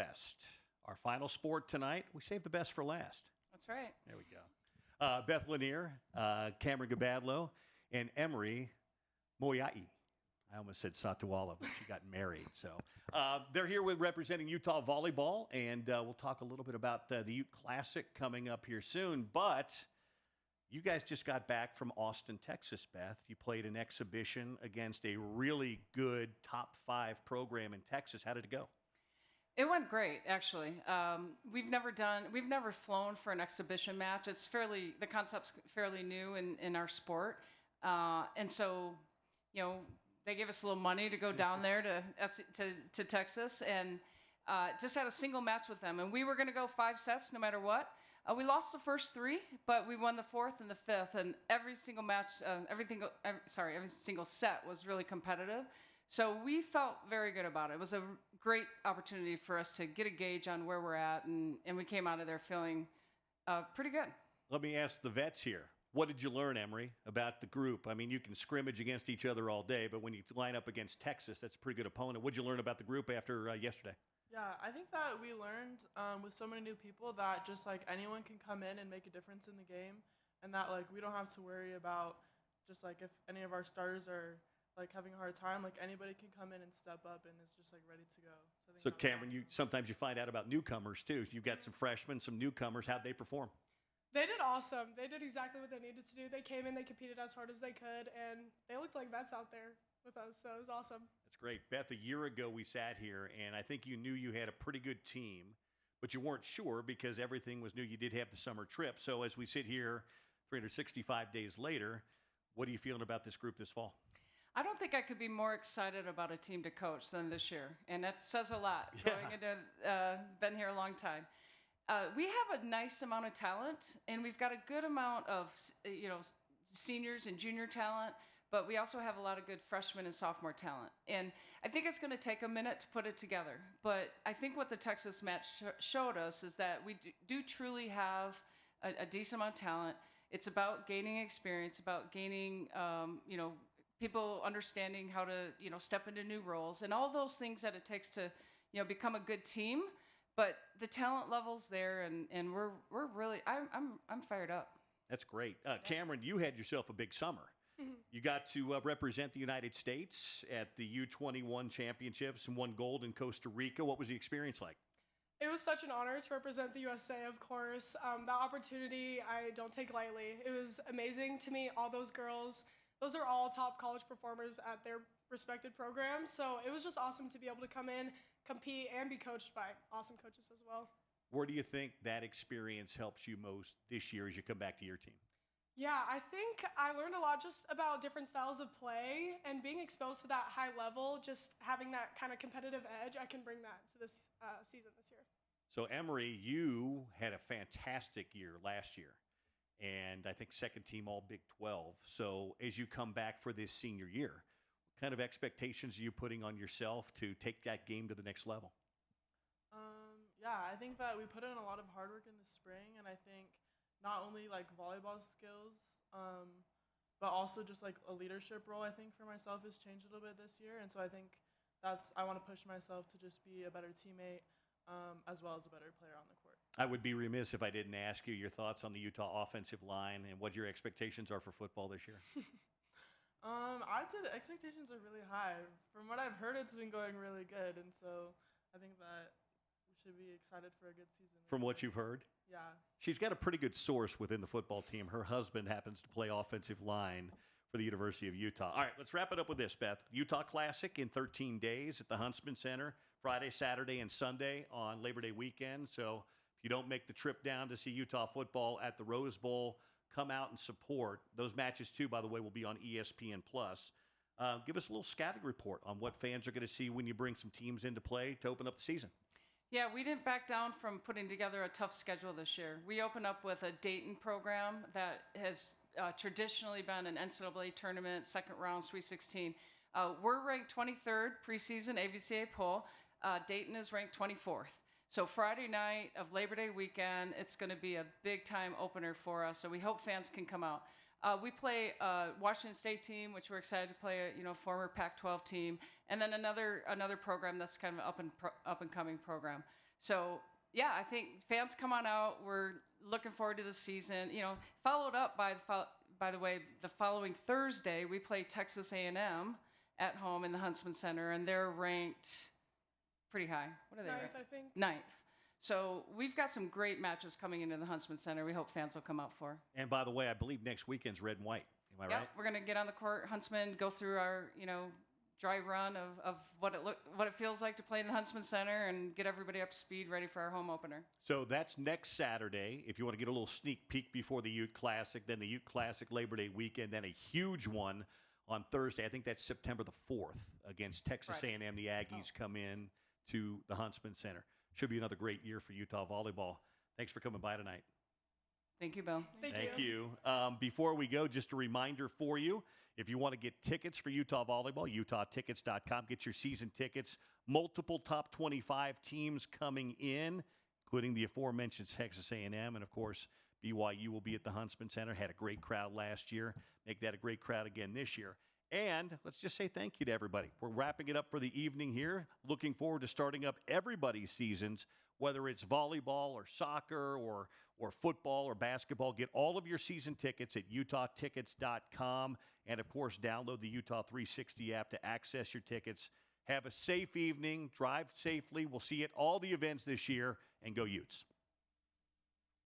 best. Our final sport tonight, we saved the best for last. That's right. There we go. Beth Lanier, Cameron Gabadlo, and Emery Moyai. I almost said Satuala, but she got married. So they're here with representing Utah Volleyball, and we'll talk a little bit about the Ute Classic coming up here soon. But you guys just got back from Austin, Texas, Beth. You played an exhibition against a really good top 5 program in Texas. How did it go? It went great, actually. We've never flown for an exhibition match. The concept's fairly new in our sport. And so, they gave us a little money to go down there to Texas and just had a single match with them. And we were going to go 5 sets no matter what. We lost the first 3, but we won the 4th and the 5th. And every single match, every single set was really competitive. So we felt very good about it. It was a great opportunity for us to get a gauge on where we're at, and we came out of there feeling pretty good. Let me ask the vets here. What did you learn, Emery, about the group? I mean, you can scrimmage against each other all day, but when you line up against Texas, that's a pretty good opponent. What did you learn about the group after yesterday? Yeah, I think that we learned with so many new people that just like anyone can come in and make a difference in the game, and that like we don't have to worry about just like if any of our starters are like having a hard time, like anybody can come in and step up and is just like ready to go. So Cameron, sometimes you find out about newcomers too. So you've got some freshmen, some newcomers. How'd they perform? They did awesome. They did exactly what they needed to do. They came in, they competed as hard as they could, and they looked like vets out there with us, so it was awesome. That's great. Beth, a year ago we sat here, and I think you knew you had a pretty good team, but you weren't sure because everything was new. You did have the summer trip. So as we sit here 365 days later, what are you feeling about this group this fall? I don't think I could be more excited about a team to coach than this year, and that says a lot. Going into been here a long time. We have a nice amount of talent, and we've got a good amount of seniors and junior talent, but we also have a lot of good freshman and sophomore talent. And I think it's going to take a minute to put it together. But I think what the Texas match showed us is that we do truly have a decent amount of talent. It's about gaining experience, about gaining people understanding how to step into new roles and all those things that it takes to become a good team. But the talent level's there, and we're really I'm fired up. That's great. Cameron, you had yourself a big summer. Mm-hmm. You got to represent the United States at the U21 championships and won gold in Costa Rica. What was the experience like? It was such an honor to represent the USA, of course. That opportunity I don't take lightly. It was amazing to meet all those girls. Those are all top college performers at their respected programs. So it was just awesome to be able to come in, compete, and be coached by awesome coaches as well. Where do you think that experience helps you most this year as you come back to your team? Yeah, I think I learned a lot just about different styles of play and being exposed to that high level, just having that kind of competitive edge. I can bring that to this season this year. So, Emery, you had a fantastic year last year, and I think second team all Big 12. So as you come back for this senior year, what kind of expectations are you putting on yourself to take that game to the next level? Yeah, I think that we put in a lot of hard work in the spring, and I think not only like volleyball skills, but also just like a leadership role, I think for myself has changed a little bit this year. And so I think I want to push myself to just be a better teammate as well as a better player on the court. I would be remiss if I didn't ask you your thoughts on the Utah offensive line and what your expectations are for football this year. I'd say the expectations are really high. From what I've heard, it's been going really good. And so I think that we should be excited for a good season. From what you've heard? Yeah. She's got a pretty good source within the football team. Her husband happens to play offensive line for the University of Utah. All right, let's wrap it up with this, Beth. Utah Classic in 13 days at the Huntsman Center, Friday, Saturday, and Sunday on Labor Day weekend. So if you don't make the trip down to see Utah football at the Rose Bowl, come out and support. Those matches, too, by the way, will be on ESPN+. Give us a little scouting report on what fans are going to see when you bring some teams into play to open up the season. Yeah, we didn't back down from putting together a tough schedule this year. We open up with a Dayton program that has traditionally been an NCAA tournament, second round, Sweet 16. We're ranked 23rd preseason AVCA poll. Dayton is ranked 24th. So Friday night of Labor Day weekend, it's going to be a big-time opener for us, so we hope fans can come out. We play a Washington State team, which we're excited to play, a former Pac-12 team, and then another program that's kind of up and coming program. So, yeah, I think fans come on out. We're looking forward to the season. You know, followed up by the way, the following Thursday, we play Texas A&M at home in the Huntsman Center, and they're ranked pretty high. What are they Ninth, ranked? I think. Ninth. So we've got some great matches coming into the Huntsman Center. We hope fans will come out for. And by the way, I believe next weekend's red and white. Am I Yeah, right? we're gonna get on the court, Huntsman, go through our dry run of what it feels like to play in the Huntsman Center, and get everybody up to speed, ready for our home opener. So that's next Saturday. If you want to get a little sneak peek before the Ute Classic, then the Ute Classic Labor Day weekend, then a huge one on Thursday. I think that's September the 4th against Texas Right. A&M. The Aggies come in to the Huntsman Center. Should be another great year for Utah volleyball. Thanks for coming by tonight. Thank you, Bill. Thank you. Before we go, just a reminder for you, if you want to get tickets for Utah volleyball, utahtickets.com. Get your season tickets. Multiple top 25 teams coming in, including the aforementioned Texas A&M. And, of course, BYU will be at the Huntsman Center. Had a great crowd last year. Make that a great crowd again this year. And let's just say thank you to everybody. We're wrapping it up for the evening here. Looking forward to starting up everybody's seasons, whether it's volleyball or soccer or football or basketball. Get all of your season tickets at utahtickets.com. And, of course, download the Utah 360 app to access your tickets. Have a safe evening. Drive safely. We'll see you at all the events this year. And go Utes.